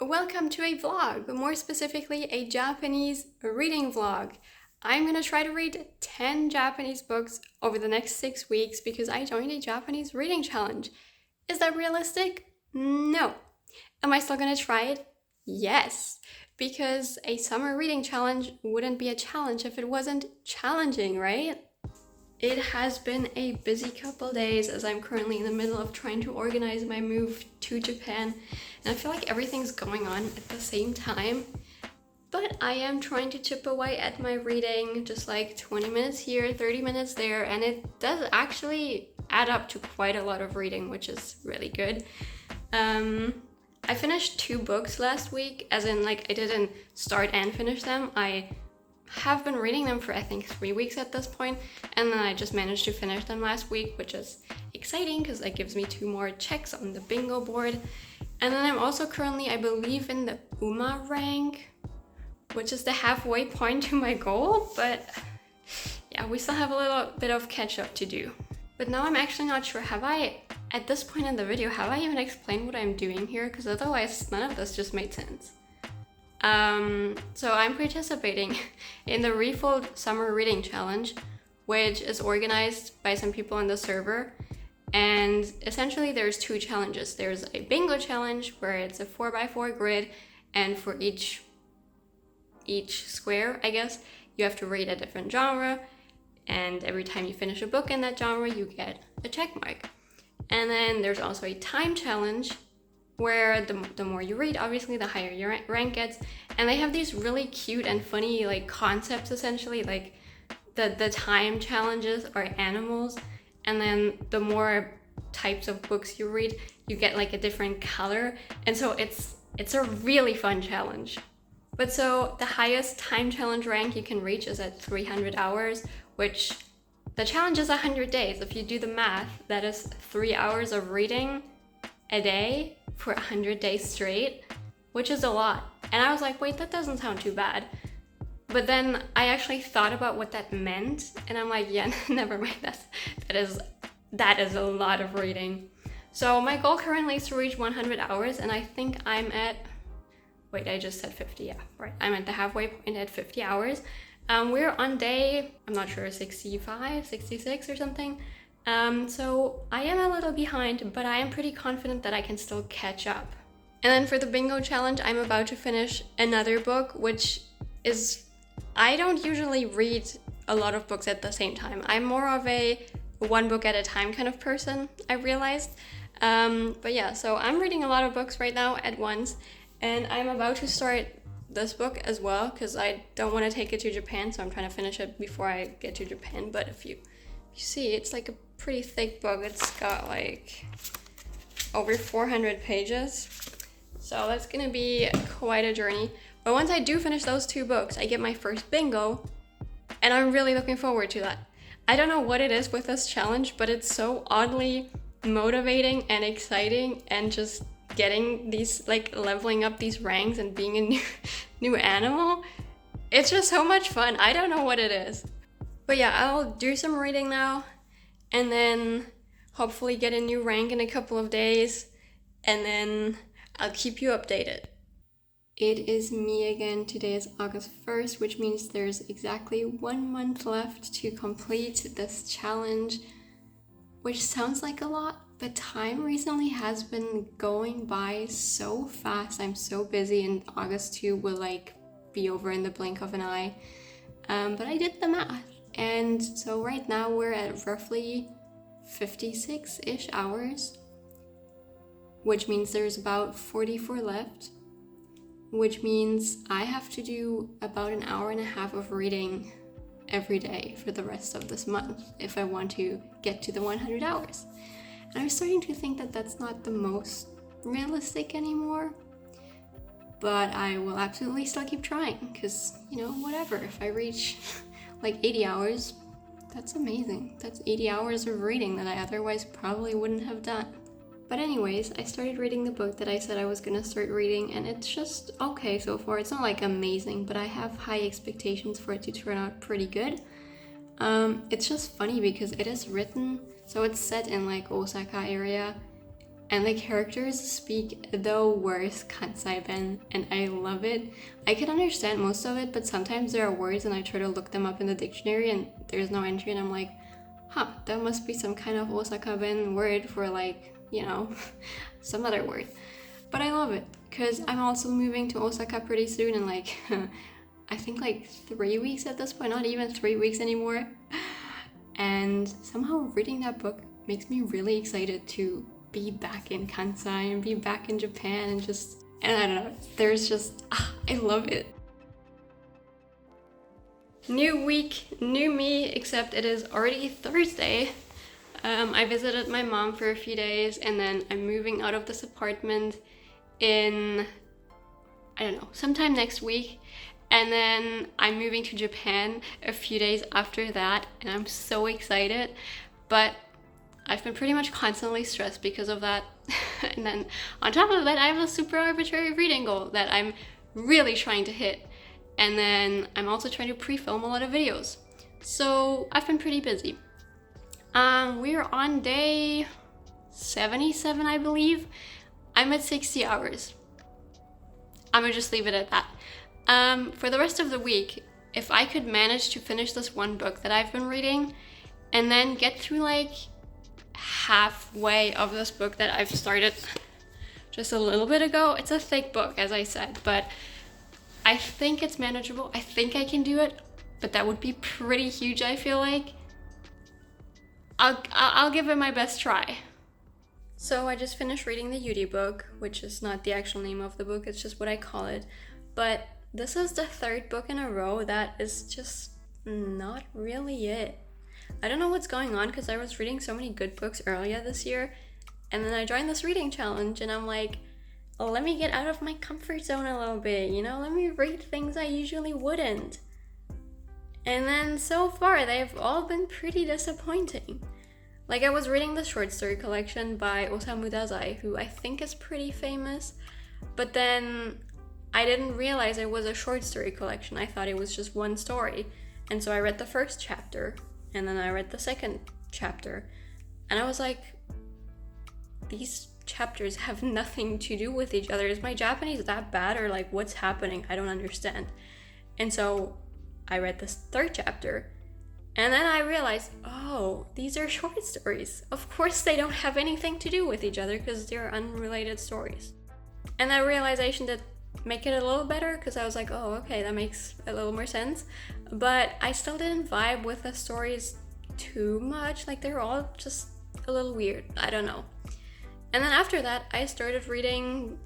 Welcome to a vlog, more specifically a Japanese reading vlog. I'm gonna try to read 10 Japanese books over the next 6 weeks because I joined a Japanese reading challenge. Is that realistic? No. Am I still gonna try it? Yes. Because a summer reading challenge wouldn't be a challenge if it wasn't challenging, right? It has been a busy couple days as I'm currently in the middle of trying to organize my move to Japan, and I feel like everything's going on at the same time. But I am trying to chip away at my reading, just like 20 minutes here, 30 minutes there, and it does actually add up to quite a lot of reading, which is really good. I finished 2 books last week, as in like I didn't start and finish them. I have been reading them for I think 3 weeks at this point, and then I just managed to finish them last week, which is exciting because that gives me 2 more checks on the bingo board. And then I'm also currently, I believe, in the UMA rank, which is the halfway point to my goal, but yeah, we still have a little bit of catch up to do. But now I'm actually not sure, at this point in the video, have I even explained what I'm doing here? Because otherwise none of this just made sense. So I'm participating in the Refold Summer Reading Challenge, which is organized by some people on the server. And essentially there's 2 challenges. There's a bingo challenge where it's a 4x4 grid, and for each square, I guess, you have to read a different genre. And every time you finish a book in that genre, you get a check mark. And then there's also a time challenge where the more you read, obviously, the higher your rank gets. And they have these really cute and funny like concepts, essentially, like the time challenges are animals, and then the more types of books you read, you get like a different color. And so it's a really fun challenge. But so the highest time challenge rank you can reach is at 300 hours, which the challenge is 100 days. If you do the math, that is 3 hours of reading a day for 100 days straight, which is a lot. And I was like, wait, that doesn't sound too bad. But then I actually thought about what that meant, and I'm like, yeah, never mind, that is a lot of reading. So my goal currently is to reach 100 hours, and I think I'm at, wait, I just said 50, yeah, right. I'm at the halfway point at 50 hours. We're on day, I'm not sure, 65, 66 or something. So I am a little behind, but I am pretty confident that I can still catch up. And then for the bingo challenge, I'm about to finish another book, which is, I don't usually read a lot of books at the same time. I'm more of a one book at a time kind of person, I realized. But yeah, so I'm reading a lot of books right now at once, and I'm about to start this book as well because I don't want to take it to Japan, so I'm trying to finish it before I get to Japan. But if you see, it's like a pretty thick book. It's got like over 400 pages, so that's gonna be quite a journey. But once I do finish those 2 books, I get my first bingo, and I'm really looking forward to that. I don't know what it is with this challenge, but it's so oddly motivating and exciting, and just getting these, like, leveling up these ranks and being a new animal, it's just so much fun. I don't know what it is. But yeah, I'll do some reading now, and then hopefully get a new rank in a couple of days, and then I'll keep you updated. It is me again. Today is August 1st, which means there's exactly 1 month left to complete this challenge, which sounds like a lot, but time recently has been going by so fast. I'm so busy, and August 2 will like be over in the blink of an eye. But I did the math. And so right now we're at roughly 56-ish hours, which means there's about 44 left, which means I have to do about an hour and a half of reading every day for the rest of this month if I want to get to the 100 hours. And I'm starting to think that that's not the most realistic anymore, but I will absolutely still keep trying because, you know, whatever, if I reach like 80 hours, that's amazing. That's 80 hours of reading that I otherwise probably wouldn't have done. But anyways, I started reading the book that I said I was gonna start reading, and it's just okay so far. It's not like amazing, but I have high expectations for it to turn out pretty good. It's just funny because it is written, so it's set in like Osaka area, and the characters speak the worst Kansai-ben, and I love it. I can understand most of it, but sometimes there are words and I try to look them up in the dictionary and there's no entry, and I'm like, huh, that must be some kind of Osaka-ben word for like, you know, some other word. But I love it, because I'm also moving to Osaka pretty soon in like, I think like 3 weeks at this point, not even 3 weeks anymore. And somehow reading that book makes me really excited to be back in Kansai and be back in Japan and I don't know, there's just, I love it. New week, new me, except it is already Thursday. I visited my mom for a few days and then I'm moving out of this apartment in, I don't know, sometime next week. And then I'm moving to Japan a few days after that and I'm so excited. But I've been pretty much constantly stressed because of that. And then on top of that, I have a super arbitrary reading goal that I'm really trying to hit. And then I'm also trying to pre-film a lot of videos. So I've been pretty busy. We're on day 77, I believe. I'm at 60 hours. I'm gonna just leave it at that. For the rest of the week, if I could manage to finish this one book that I've been reading and then get through like halfway of this book that I've started just a little bit ago. It's a thick book, as I said, but I think it's manageable. I think I can do it, but that would be pretty huge, I feel like. I'll give it my best try. So I just finished reading the Yuri book, which is not the actual name of the book, it's just what I call it. But this is the third book in a row that is just not really it. I don't know what's going on because I was reading so many good books earlier this year, and then I joined this reading challenge and I'm like, oh, let me get out of my comfort zone a little bit, you know, let me read things I usually wouldn't. And then so far they've all been pretty disappointing. Like I was reading the short story collection by Osamu Dazai, who I think is pretty famous, but then I didn't realize it was a short story collection. I thought it was just one story. And so I read the first chapter and then I read the second chapter and I was like, these chapters have nothing to do with each other. Is my Japanese that bad or like what's happening? I don't understand. And so I read this third chapter and then I realized, oh, these are short stories. Of course they don't have anything to do with each other because they're unrelated stories. And that realization did make it a little better because I was like, oh, okay, that makes a little more sense. But I still didn't vibe with the stories too much. Like they're all just a little weird. I don't know. And then after that, I started reading,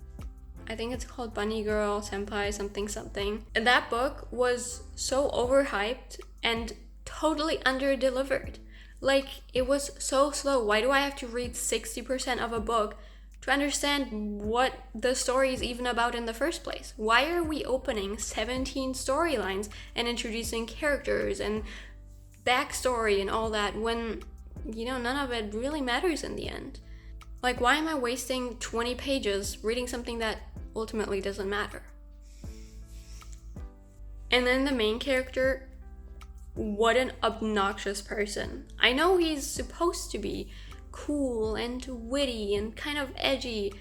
I think it's called Bunny Girl Senpai something. And that book was so overhyped and totally under-delivered. Like, it was so slow. Why do I have to read 60% of a book to understand what the story is even about in the first place? Why are we opening 17 storylines and introducing characters and backstory and all that when, you know, none of it really matters in the end? Like, why am I wasting 20 pages reading something that ultimately doesn't matter? And then the main character, what an obnoxious person. I know he's supposed to be cool and witty and kind of edgy,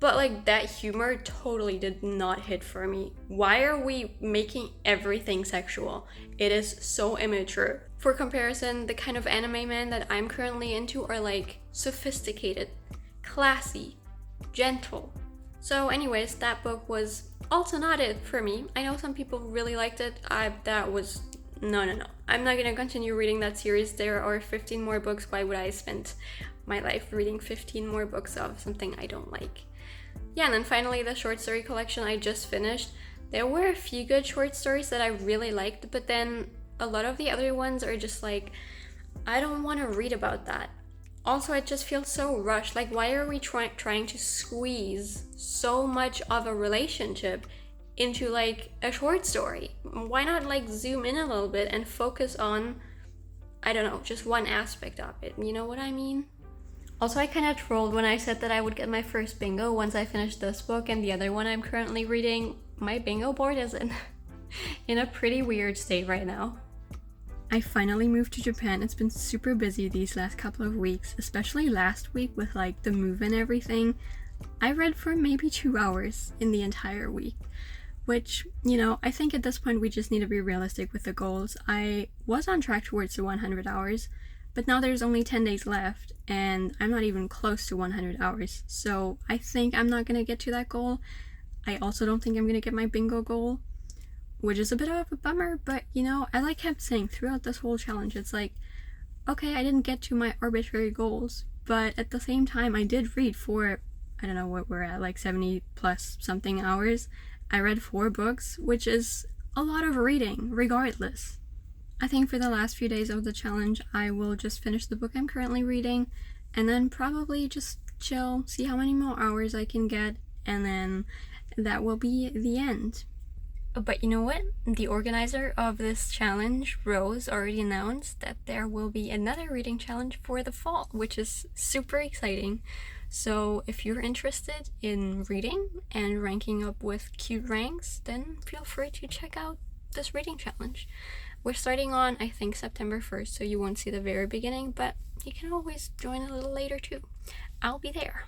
but like that humor totally did not hit for me. Why are we making everything sexual? It is so immature. For comparison, the kind of anime men that I'm currently into are like sophisticated, classy, gentle. So anyways, that book was also not it for me. I know some people really liked it. No. I'm not gonna continue reading that series. There are 15 more books. Why would I spend my life reading 15 more books of something I don't like? Yeah, and then finally the short story collection I just finished. There were a few good short stories that I really liked, but then a lot of the other ones are just like, I don't want to read about that. Also, it just feels so rushed. Like, why are we trying to squeeze so much of a relationship into like a short story? Why not like zoom in a little bit and focus on, I don't know, just one aspect of it? You know what I mean? Also, I kind of trolled when I said that I would get my first bingo once I finished this book and the other one I'm currently reading. My bingo board is in a pretty weird state right now. I finally moved to Japan. It's been super busy these last couple of weeks, especially last week with like the move and everything. I read for maybe 2 hours in the entire week, which, you know, I think at this point we just need to be realistic with the goals. I was on track towards the 100 hours, but now there's only 10 days left and I'm not even close to 100 hours. So I think I'm not gonna get to that goal. I also don't think I'm gonna get my bingo goal, which is a bit of a bummer, but you know, as I kept saying throughout this whole challenge, it's like, okay, I didn't get to my arbitrary goals, but at the same time, I did read for, I don't know what we're at, like 70 plus something hours. I read 4 books, which is a lot of reading, regardless. I think for the last few days of the challenge, I will just finish the book I'm currently reading, and then probably just chill, see how many more hours I can get, and then that will be the end. But you know what? The organizer of this challenge, Rose, already announced that there will be another reading challenge for the fall, which is super exciting. So if you're interested in reading and ranking up with cute ranks, then feel free to check out this reading challenge. We're starting on, I think, September 1st, so you won't see the very beginning, but you can always join a little later too. I'll be there.